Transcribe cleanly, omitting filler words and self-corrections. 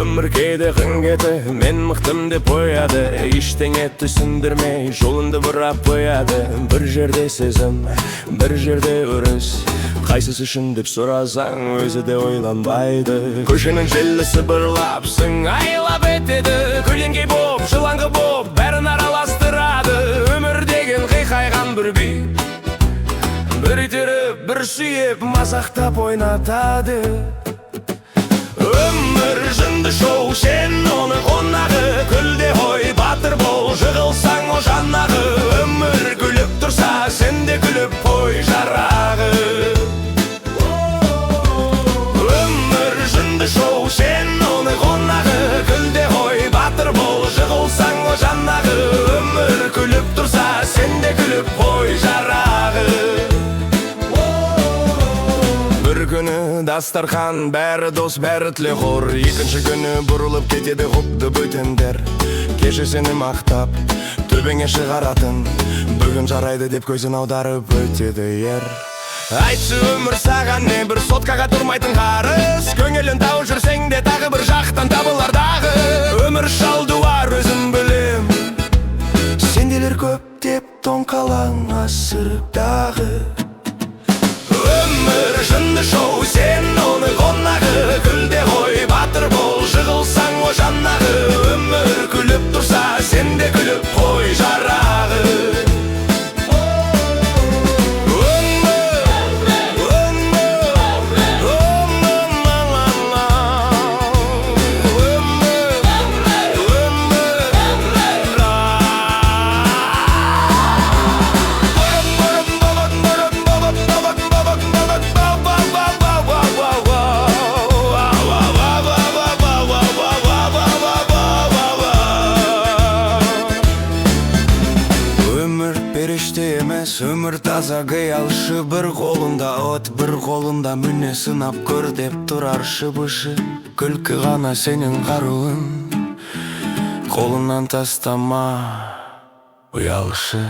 Ömür кейде қыңгеті, мен мықтым деп қояды. Ештеңе түсіндірмей жолынды бұрап қояды. Бір жерде сезім, бір жерде өріс. Қайсысы үшін деп сұразаң, өзі де ойланбайды. Көшенің желі сыбырлап, сыңайлап етеді. Көлеңке боп, жылаңғы боп, бәрін араластырады. Өмір деген қиқайған бір би, бір итеріп, бір сүйеп, мазақтап ойнатады. Өмір жынды шоу, сен оның қонағы. Күлде ғой, батыр бол, жығылсаң о жанағы. Өмір күліп тұрса, сен де күліп қой жарағы. Өмір жынды шоу, сен оның қонағы. Күлде ғой, батыр бол, жығылсаң о жанағы. Өмір күліп тұрса, сен де күліп қой жарағы. Бір күні дастархан, бәрі дос, бәрі тілеқор. Екінші күні бұрылып кетеді құпты бөтендер. Кеше сені мақтап, төбеңе шығаратын, бүгін жарайды деп көзін аударып өтеді ер. Айтшы өмір саған не, бір соткаға тұрмайтын қарыз. Көңілін тауып жүрсең де тағы бір жақтан табылар дағы. Өмір шалдуар, өзім білем, сенделер көп деп тоңқалаң асырып дағы. Өмір жынды шоу, сен оның қонағы. Күлде ғой, батыр бол, жығылсаң о жанағы. Өмір күліп тұрса, сен де күліп қой жарағы. Өмір таза қиялшы, бір қолында от, бір қолында міне сынап көр деп тұрар шыбышы. Күлкі ғана сенің қаруың, қолынан тастама ұялшы.